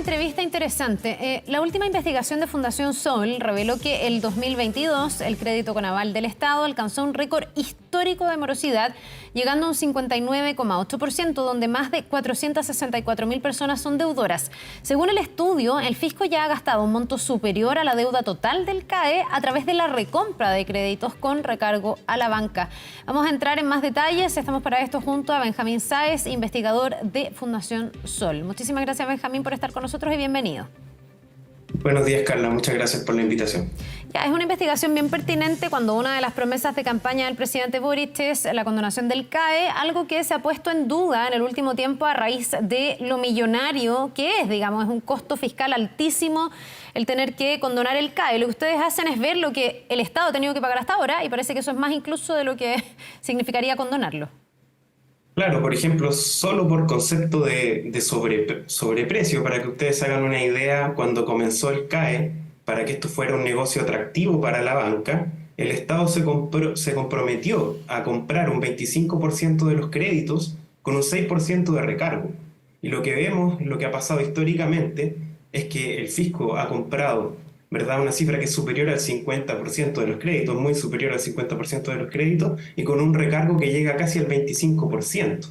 entrevista interesante. La última investigación de Fundación Sol reveló que el 2022 el crédito con aval del Estado alcanzó un récord histórico de morosidad, llegando a un 59,8%, donde más de 464.000 personas son deudoras. Según el estudio, el fisco ya ha gastado un monto superior a la deuda total del CAE a través de la recompra de créditos con recargo a la banca. Vamos a entrar en más detalles. Estamos para esto junto a Benjamín Sáez, investigador de Fundación Sol. Muchísimas gracias, Benjamín, por estar con nosotros y bienvenido. Buenos días, Carla. Muchas gracias por la invitación. Ya, es una investigación bien pertinente cuando una de las promesas de campaña del presidente Boric es la condonación del CAE, algo que se ha puesto en duda en el último tiempo a raíz de lo millonario que es, digamos, es un costo fiscal altísimo el tener que condonar el CAE. Lo que ustedes hacen es ver lo que el Estado ha tenido que pagar hasta ahora y parece que eso es más incluso de lo que significaría condonarlo. Claro, por ejemplo, solo por concepto de sobreprecio, para que ustedes hagan una idea, cuando comenzó el CAE, para que esto fuera un negocio atractivo para la banca, el Estado se comprometió a comprar un 25% de los créditos con un 6% de recargo. Y lo que vemos, lo que ha pasado históricamente, es que el fisco ha comprado, ¿verdad?, una cifra que es superior al 50% de los créditos, muy superior al 50% de los créditos, y con un recargo que llega casi al 25%.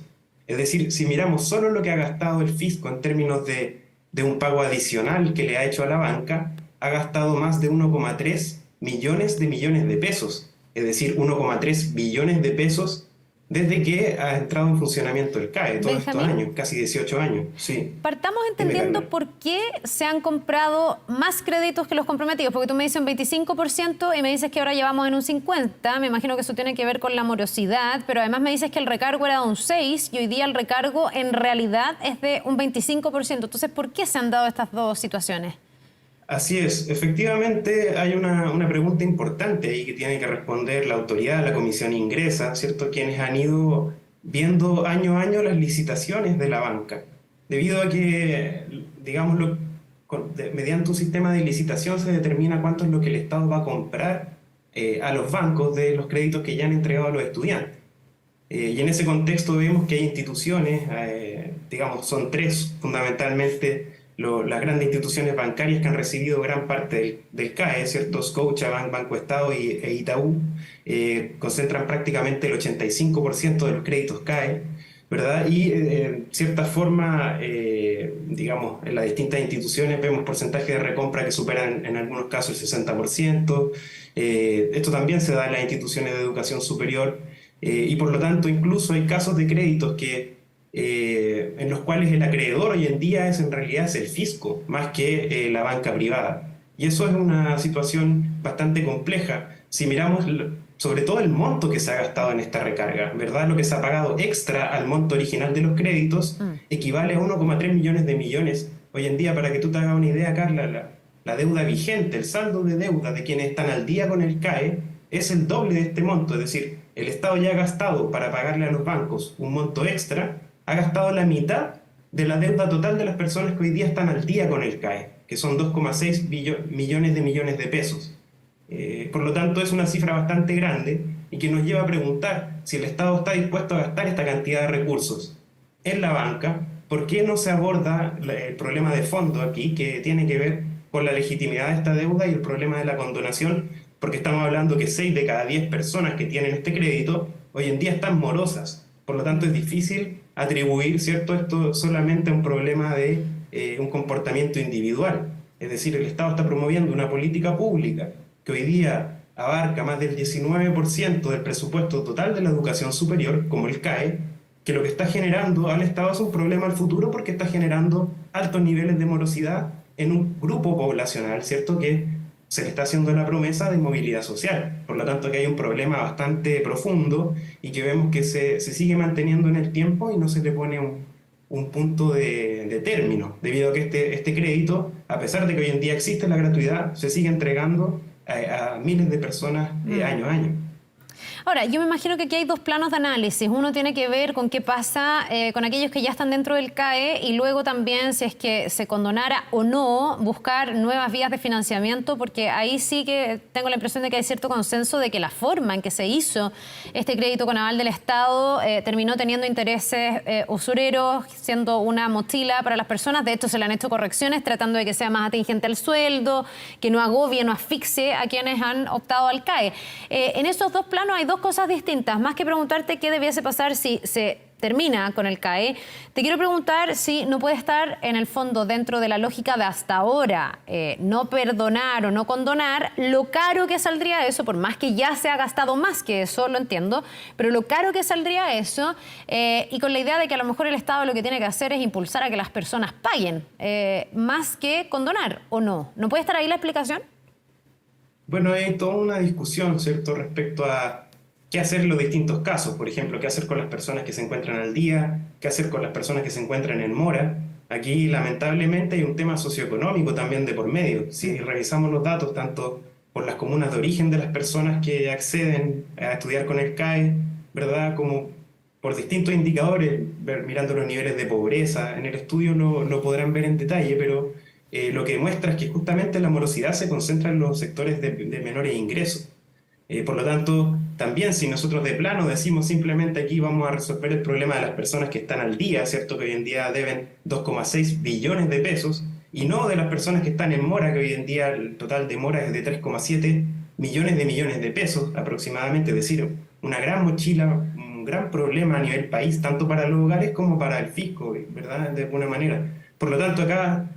Es decir, si miramos solo lo que ha gastado el fisco en términos de un pago adicional que le ha hecho a la banca, ha gastado más de 1,3 millones de pesos, es decir, 1,3 billones de pesos desde que ha entrado en funcionamiento el CAE, todos estos años, casi 18 años. Sí. Partamos entendiendo por qué se han comprado más créditos que los comprometidos, porque tú me dices un 25% y me dices que ahora llevamos en un 50%, me imagino que eso tiene que ver con la morosidad, pero además me dices que el recargo era de un 6% y hoy día el recargo en realidad es de un 25%. Entonces, ¿por qué se han dado estas dos situaciones? Así es, efectivamente hay una pregunta importante ahí que tiene que responder la autoridad, la comisión ingresa, ¿cierto? Quienes han ido viendo año a año las licitaciones de la banca, debido a que, digámoslo, mediante un sistema de licitación se determina cuánto es lo que el Estado va a comprar a los bancos de los créditos que ya han entregado a los estudiantes. Y en ese contexto vemos que hay instituciones, digamos, son tres fundamentalmente, las grandes instituciones bancarias que han recibido gran parte del CAE, ¿cierto? Scotiabank, Banco Estado e Itaú, concentran prácticamente el 85% de los créditos CAE, ¿verdad? Y en cierta forma, digamos, en las distintas instituciones vemos porcentajes de recompra que superan en algunos casos el 60%. Esto también se da en las instituciones de educación superior y por lo tanto incluso hay casos de créditos en los cuales el acreedor hoy en día en realidad es el fisco, más que la banca privada. Y eso es una situación bastante compleja. Si miramos sobre todo el monto que se ha gastado en esta recarga, ¿verdad? Lo que se ha pagado extra al monto original de los créditos equivale a 1,3 millones. Hoy en día, para que tú te hagas una idea, Carla, la deuda vigente, el saldo de deuda de quienes están al día con el CAE es el doble de este monto. Es decir, el Estado ya ha gastado para pagarle a los bancos un monto extra, ha gastado la mitad de la deuda total de las personas que hoy día están al día con el CAE, que son 2,6 millones de pesos. Por lo tanto, es una cifra bastante grande y que nos lleva a preguntar si el Estado está dispuesto a gastar esta cantidad de recursos en la banca. ¿Por qué no se aborda el problema de fondo aquí, que tiene que ver con la legitimidad de esta deuda y el problema de la condonación? Porque estamos hablando que 6 de cada 10 personas que tienen este crédito hoy en día están morosas. Por lo tanto, es difícil atribuir, ¿cierto?, esto solamente a un problema de un comportamiento individual. Es decir, el Estado está promoviendo una política pública que hoy día abarca más del 19% del presupuesto total de la educación superior, como el CAE, que lo que está generando al Estado es un problema al futuro porque está generando altos niveles de morosidad en un grupo poblacional, ¿cierto?, que se le está haciendo la promesa de movilidad social. Por lo tanto, que hay un problema bastante profundo y que vemos que se sigue manteniendo en el tiempo y no se le pone un punto de término, debido a que este crédito, a pesar de que hoy en día existe la gratuidad, se sigue entregando a miles de personas año a año. Ahora, yo me imagino que aquí hay dos planos de análisis. Uno tiene que ver con qué pasa con aquellos que ya están dentro del CAE y luego también si es que se condonara o no buscar nuevas vías de financiamiento, porque ahí sí que tengo la impresión de que hay cierto consenso de que la forma en que se hizo este crédito con aval del Estado terminó teniendo intereses usureros, siendo una mochila para las personas. De hecho, se le han hecho correcciones tratando de que sea más atingente al sueldo, que no agobie, no asfixie a quienes han optado al CAE. En esos dos planos hay dos cosas distintas. Más que preguntarte qué debiese pasar si se termina con el CAE, te quiero preguntar si no puede estar en el fondo dentro de la lógica de hasta ahora no perdonar o no condonar lo caro que saldría eso, por más que ya se ha gastado más que eso, lo entiendo, pero lo caro que saldría eso y con la idea de que a lo mejor el Estado lo que tiene que hacer es impulsar a que las personas paguen más que condonar, ¿o no? ¿No puede estar ahí la explicación? Bueno, hay toda una discusión, ¿cierto?, respecto a qué hacer en los distintos casos. Por ejemplo, qué hacer con las personas que se encuentran al día, qué hacer con las personas que se encuentran en mora. Aquí, lamentablemente, hay un tema socioeconómico también de por medio. Si revisamos los datos, tanto por las comunas de origen de las personas que acceden a estudiar con el CAE, ¿verdad?, como por distintos indicadores, mirando los niveles de pobreza. En el estudio lo podrán ver en detalle, pero lo que demuestra es que justamente la morosidad se concentra en los sectores de menores ingresos. Por lo tanto, también si nosotros de plano decimos simplemente aquí vamos a resolver el problema de las personas que están al día, ¿cierto?, que hoy en día deben 2,6 billones de pesos, y no de las personas que están en mora, que hoy en día el total de mora es de 3,7 millones de pesos aproximadamente, es decir, una gran mochila, un gran problema a nivel país, tanto para los hogares como para el fisco, ¿verdad?, de alguna manera. Por lo tanto, acá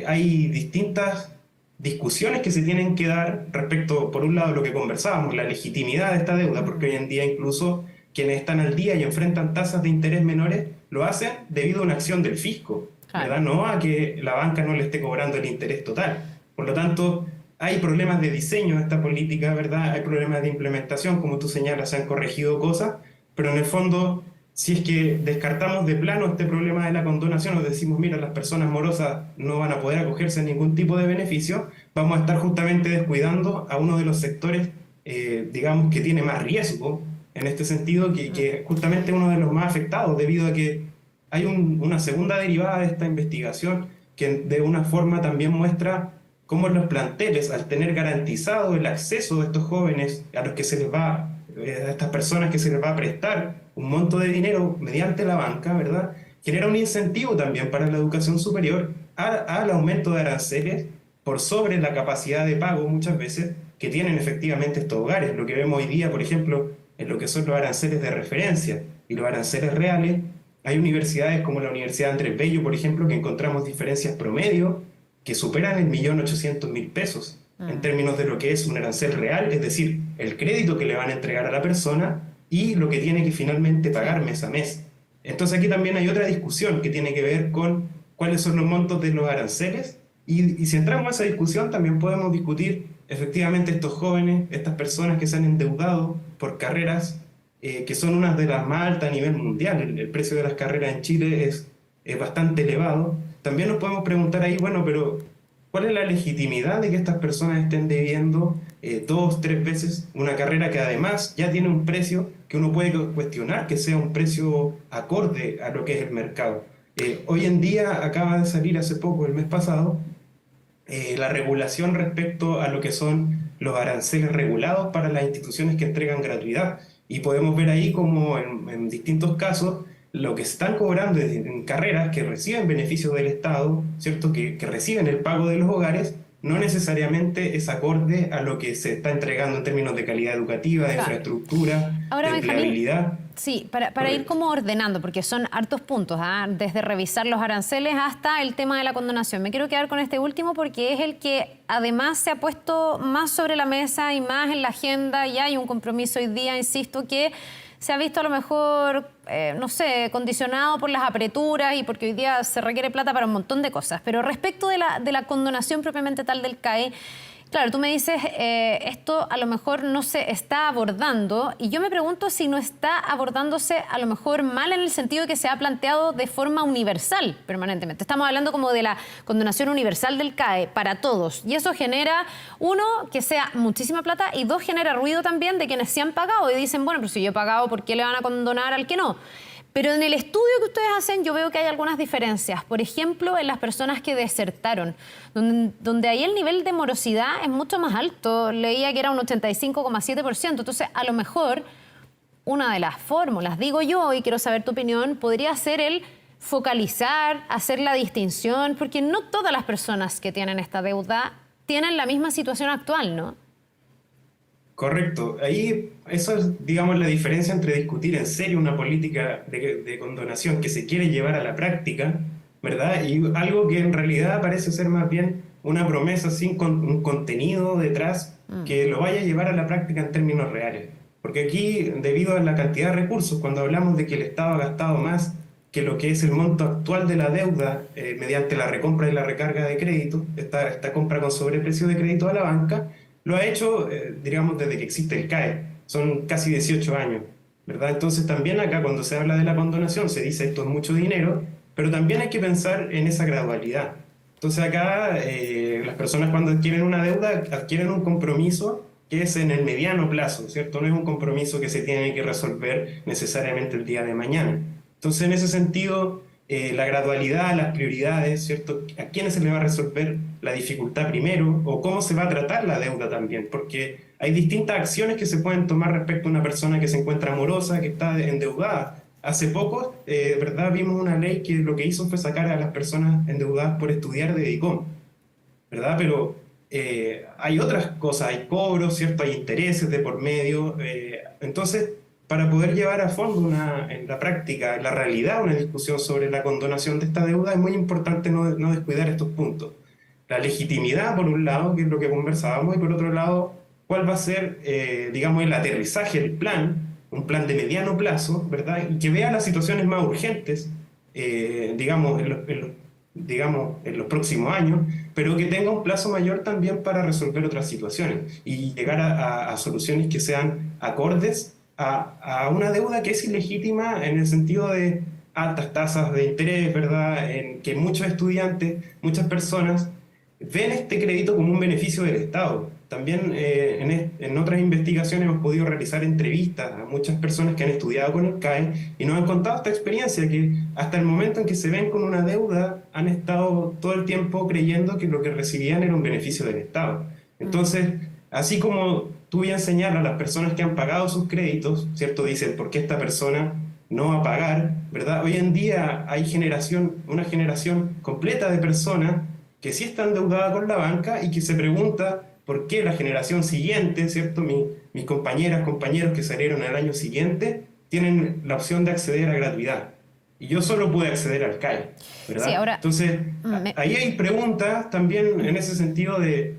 hay distintas discusiones que se tienen que dar respecto, por un lado, lo que conversábamos, la legitimidad de esta deuda, porque hoy en día incluso quienes están al día y enfrentan tasas de interés menores lo hacen debido a una acción del fisco, ¿verdad? No a que la banca no le esté cobrando el interés total. Por lo tanto, hay problemas de diseño de esta política, ¿verdad? Hay problemas de implementación, como tú señalas, se han corregido cosas, pero en el fondo, si es que descartamos de plano este problema de la condonación o decimos, mira, las personas morosas no van a poder acogerse a ningún tipo de beneficio, vamos a estar justamente descuidando a uno de los sectores, digamos, que tiene más riesgo en este sentido, que justamente uno de los más afectados, debido a que hay una segunda derivada de esta investigación que de una forma también muestra cómo los planteles, al tener garantizado el acceso de estos jóvenes a los que se les va, a estas personas que se les va a prestar un monto de dinero mediante la banca, ¿verdad?, genera un incentivo también para la educación superior al aumento de aranceles por sobre la capacidad de pago muchas veces que tienen efectivamente estos hogares. Lo que vemos hoy día, por ejemplo, en lo que son los aranceles de referencia y los aranceles reales, hay universidades como la Universidad Andrés Bello, por ejemplo, que encontramos diferencias promedio que superan el 1.800.000 pesos en términos de lo que es un arancel real, es decir, el crédito que le van a entregar a la persona y lo que tiene que finalmente pagar mes a mes. Entonces aquí también hay otra discusión que tiene que ver con cuáles son los montos de los aranceles y si entramos a esa discusión también podemos discutir efectivamente estos jóvenes, estas personas que se han endeudado por carreras que son unas de las más altas a nivel mundial. El precio de las carreras en Chile es bastante elevado. También nos podemos preguntar ahí, bueno, pero ¿cuál es la legitimidad de que estas personas estén debiendo 2, 3 veces una carrera que además ya tiene un precio que uno puede cuestionar que sea un precio acorde a lo que es el mercado? Hoy en día acaba de salir hace poco, el mes pasado, la regulación respecto a lo que son los aranceles regulados para las instituciones que entregan gratuidad. Y podemos ver ahí como en distintos casos lo que están cobrando en carreras que reciben beneficios del Estado, ¿cierto?, que reciben el pago de los hogares, no necesariamente es acorde a lo que se está entregando en términos de calidad educativa, de infraestructura, ahora, de empleabilidad. Sí, para ir como ordenando, porque son hartos puntos, desde revisar los aranceles hasta el tema de la condonación. Me quiero quedar con este último porque es el que además se ha puesto más sobre la mesa y más en la agenda, y hay un compromiso hoy día, insisto, que se ha visto a lo mejor, no sé, condicionado por las apreturas y porque hoy día se requiere plata para un montón de cosas. Pero respecto de la condonación propiamente tal del CAE, Claro, tú me dices, esto a lo mejor no se está abordando, y yo me pregunto si no está abordándose a lo mejor mal, en el sentido de que se ha planteado de forma universal permanentemente. Estamos hablando como de la condonación universal del CAE para todos, y eso genera, uno, que sea muchísima plata, y dos, genera ruido también de quienes se han pagado y dicen, bueno, pero si yo he pagado, ¿por qué le van a condonar al que no? Pero en el estudio que ustedes hacen yo veo que hay algunas diferencias. Por ejemplo, en las personas que desertaron, donde ahí el nivel de morosidad es mucho más alto. Leía que era un 85,7%. Entonces, a lo mejor, una de las fórmulas, digo yo, y quiero saber tu opinión, podría ser el focalizar, hacer la distinción, porque no todas las personas que tienen esta deuda tienen la misma situación actual, ¿no? Correcto. Ahí, eso es, digamos, la diferencia entre discutir en serio una política de condonación que se quiere llevar a la práctica, ¿verdad? Y algo que en realidad parece ser más bien una promesa sin un contenido detrás que lo vaya a llevar a la práctica en términos reales. Porque aquí, debido a la cantidad de recursos, cuando hablamos de que el Estado ha gastado más que lo que es el monto actual de la deuda mediante la recompra y la recarga de crédito, esta compra con sobreprecio de crédito a la banca, lo ha hecho, digamos, desde que existe el CAE. Son casi 18 años, ¿verdad? Entonces también acá cuando se habla de la condonación se dice esto es mucho dinero, pero también hay que pensar en esa gradualidad. Entonces acá las personas cuando adquieren una deuda adquieren un compromiso que es en el mediano plazo, ¿cierto? No es un compromiso que se tiene que resolver necesariamente el día de mañana. Entonces en ese sentido la gradualidad, las prioridades, ¿cierto? ¿A quiénes se le va a resolver la dificultad primero? ¿O cómo se va a tratar la deuda también? Porque hay distintas acciones que se pueden tomar respecto a una persona que se encuentra morosa, que está endeudada. Hace poco, ¿verdad? Vimos una ley que lo que hizo fue sacar a las personas endeudadas por estudiar de DICOM, ¿verdad? Pero hay otras cosas, hay cobros, ¿cierto? Hay intereses de por medio. Entonces, para poder llevar a fondo en la práctica, en la realidad, una discusión sobre la condonación de esta deuda, es muy importante no descuidar estos puntos. La legitimidad, por un lado, que es lo que conversábamos, y por otro lado, cuál va a ser, digamos, el aterrizaje, el plan, un plan de mediano plazo, ¿verdad? Y que vea las situaciones más urgentes, digamos, en los próximos años, pero que tenga un plazo mayor también para resolver otras situaciones y llegar a soluciones que sean acordes a una deuda que es ilegítima en el sentido de altas tasas de interés, ¿verdad? En que muchos estudiantes, muchas personas ven este crédito como un beneficio del Estado. También en otras investigaciones hemos podido realizar entrevistas a muchas personas que han estudiado con el CAE y nos han contado esta experiencia, que hasta el momento en que se ven con una deuda han estado todo el tiempo creyendo que lo que recibían era un beneficio del Estado. Entonces, así como tú bien señalas, las personas que han pagado sus créditos, ¿cierto? Dicen, ¿por qué esta persona no va a pagar? ¿Verdad? Hoy en día hay una generación completa de personas que sí están endeudadas con la banca y que se pregunta por qué la generación siguiente, ¿cierto? Mis compañeras, compañeros que salieron al año siguiente, tienen la opción de acceder a gratuidad. Y yo solo pude acceder al CAE, ¿verdad? Sí, ahora, entonces, ahí hay preguntas también en ese sentido de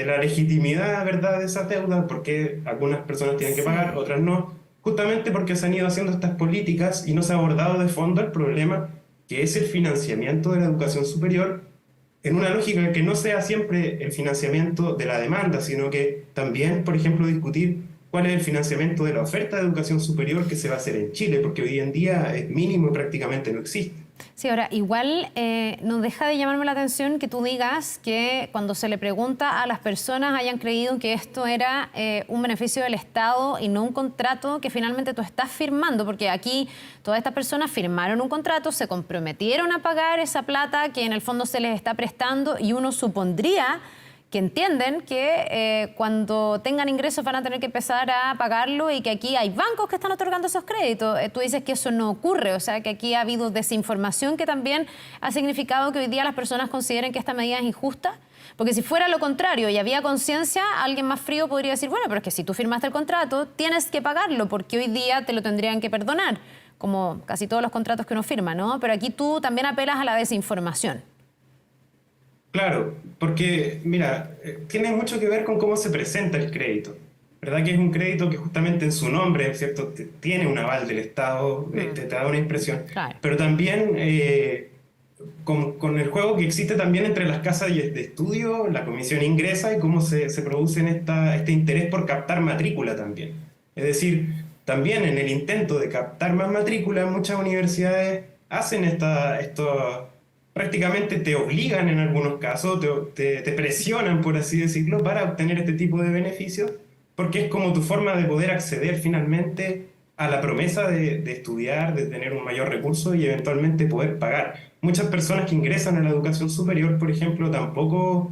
la legitimidad, ¿verdad?, de esa deuda, porque algunas personas tienen que pagar, otras no, justamente porque se han ido haciendo estas políticas y no se ha abordado de fondo el problema que es el financiamiento de la educación superior, en una lógica que no sea siempre el financiamiento de la demanda, sino que también, por ejemplo, discutir cuál es el financiamiento de la oferta de educación superior que se va a hacer en Chile, porque hoy en día es mínimo y prácticamente no existe. Sí, ahora, igual no deja de llamarme la atención que tú digas que cuando se le pregunta a las personas hayan creído que esto era un beneficio del Estado y no un contrato que finalmente tú estás firmando, porque aquí todas estas personas firmaron un contrato, se comprometieron a pagar esa plata que en el fondo se les está prestando y uno supondría que entienden que cuando tengan ingresos van a tener que empezar a pagarlo y que aquí hay bancos que están otorgando esos créditos. Tú dices que eso no ocurre, o sea, que aquí ha habido desinformación que también ha significado que hoy día las personas consideren que esta medida es injusta. Porque si fuera lo contrario y había conciencia, alguien más frío podría decir, bueno, pero es que si tú firmaste el contrato, tienes que pagarlo porque hoy día te lo tendrían que perdonar, como casi todos los contratos que uno firma, ¿no? Pero aquí tú también apelas a la desinformación. Claro, porque, mira, tiene mucho que ver con cómo se presenta el crédito, ¿verdad? Que es un crédito que justamente en su nombre, ¿cierto? Tiene un aval del Estado, te da una impresión. Claro. Pero también con el juego que existe también entre las casas de estudio, la comisión ingresa y cómo se produce este interés por captar matrícula también. Es decir, también en el intento de captar más matrícula, muchas universidades hacen esto, prácticamente te obligan en algunos casos, te presionan, por así decirlo, para obtener este tipo de beneficios, porque es como tu forma de poder acceder finalmente a la promesa de estudiar, de tener un mayor recurso y eventualmente poder pagar. Muchas personas que ingresan a la educación superior, por ejemplo, tampoco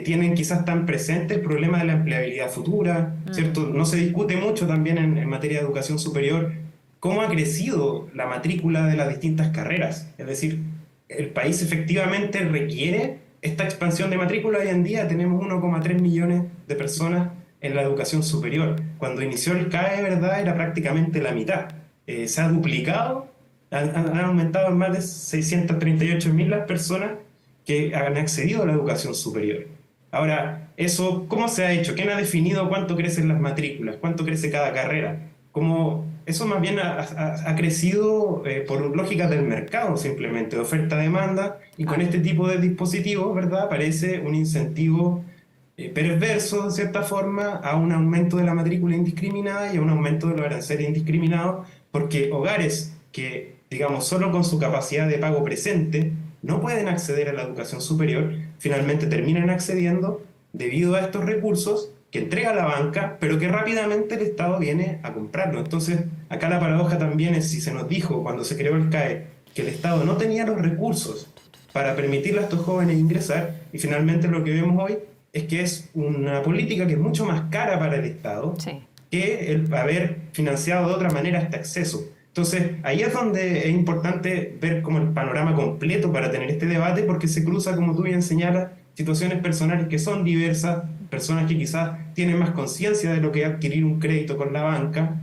tienen quizás tan presente el problema de la empleabilidad futura, ¿cierto? No se discute mucho también en materia de educación superior cómo ha crecido la matrícula de las distintas carreras. Es decir, el país efectivamente requiere esta expansión de matrícula. Hoy en día tenemos 1,3 millones de personas en la educación superior. Cuando inició el CAE, ¿verdad?, era prácticamente la mitad. Se ha duplicado, han aumentado en más de 638.000 las personas que han accedido a la educación superior. Ahora, eso, ¿cómo se ha hecho? ¿Quién ha definido cuánto crecen las matrículas? ¿Cuánto crece cada carrera? Eso más bien ha crecido por lógicas del mercado, simplemente, de oferta-demanda, y con este tipo de dispositivos, ¿verdad?, aparece un incentivo perverso, de cierta forma, a un aumento de la matrícula indiscriminada y a un aumento de los aranceles indiscriminados, porque hogares que, digamos, solo con su capacidad de pago presente no pueden acceder a la educación superior, finalmente terminan accediendo debido a estos recursos que entrega la banca, pero que rápidamente el Estado viene a comprarlo. Entonces, acá la paradoja también es, si se nos dijo cuando se creó el CAE que el Estado no tenía los recursos para permitirle a estos jóvenes ingresar, y finalmente lo que vemos hoy es que es una política que es mucho más cara para el Estado que el haber financiado de otra manera este acceso. Entonces, ahí es donde es importante ver como el panorama completo para tener este debate, porque se cruza, como tú bien señalas, situaciones personales que son diversas, personas que quizás tienen más conciencia de lo que es adquirir un crédito con la banca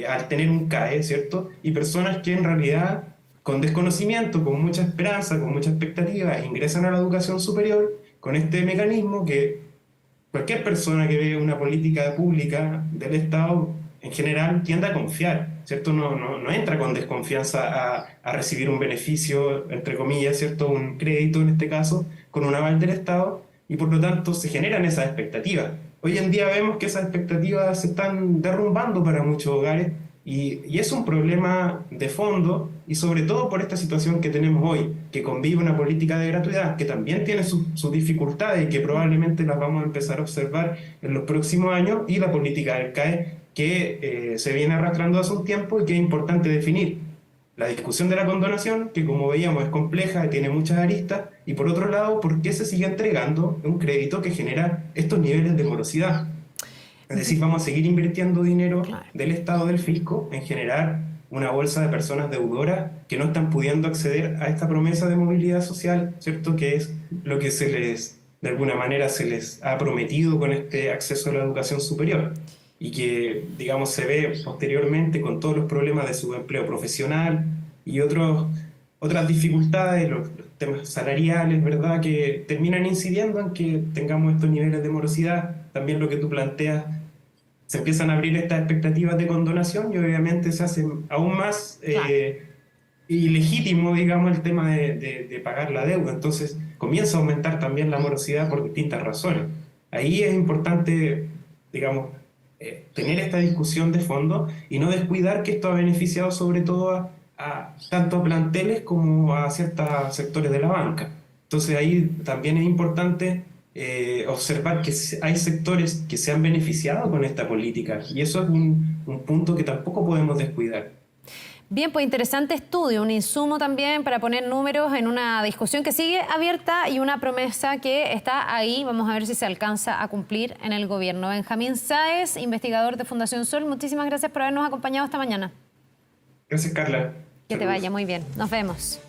al tener un CAE, ¿cierto? Y personas que en realidad, con desconocimiento, con mucha esperanza, con mucha expectativa, ingresan a la educación superior con este mecanismo que cualquier persona que ve una política pública del Estado en general tiende a confiar, ¿cierto? No entra con desconfianza a recibir un beneficio, entre comillas, ¿cierto? Un crédito en este caso, con un aval del Estado, y por lo tanto se generan esas expectativas. Hoy en día vemos que esas expectativas se están derrumbando para muchos hogares y es un problema de fondo, y sobre todo por esta situación que tenemos hoy, que convive una política de gratuidad que también tiene sus dificultades y que probablemente las vamos a empezar a observar en los próximos años, y la política del CAE que se viene arrastrando hace un tiempo y que es importante definir. La discusión de la condonación, que como veíamos es compleja y tiene muchas aristas, y por otro lado, ¿por qué se sigue entregando un crédito que genera estos niveles de morosidad? Es decir, vamos a seguir invirtiendo dinero del Estado, del fisco, en generar una bolsa de personas deudoras que no están pudiendo acceder a esta promesa de movilidad social, ¿cierto? Que es lo que de alguna manera se les ha prometido con este acceso a la educación superior, y que, digamos, se ve posteriormente con todos los problemas de subempleo profesional y otras dificultades, los temas salariales, ¿verdad?, que terminan incidiendo en que tengamos estos niveles de morosidad. También lo que tú planteas, se empiezan a abrir estas expectativas de condonación y obviamente se hace aún más ilegítimo, digamos, el tema de pagar la deuda. Entonces comienza a aumentar también la morosidad por distintas razones. Ahí es importante, digamos, tener esta discusión de fondo y no descuidar que esto ha beneficiado sobre todo a tanto planteles como a ciertos sectores de la banca. Entonces ahí también es importante observar que hay sectores que se han beneficiado con esta política, y eso es un punto que tampoco podemos descuidar. Bien, pues interesante estudio, un insumo también para poner números en una discusión que sigue abierta y una promesa que está ahí. Vamos a ver si se alcanza a cumplir en el gobierno. Benjamín Sáez, investigador de Fundación Sol, muchísimas gracias por habernos acompañado esta mañana. Gracias, Carla. Que te vaya muy bien. Nos vemos.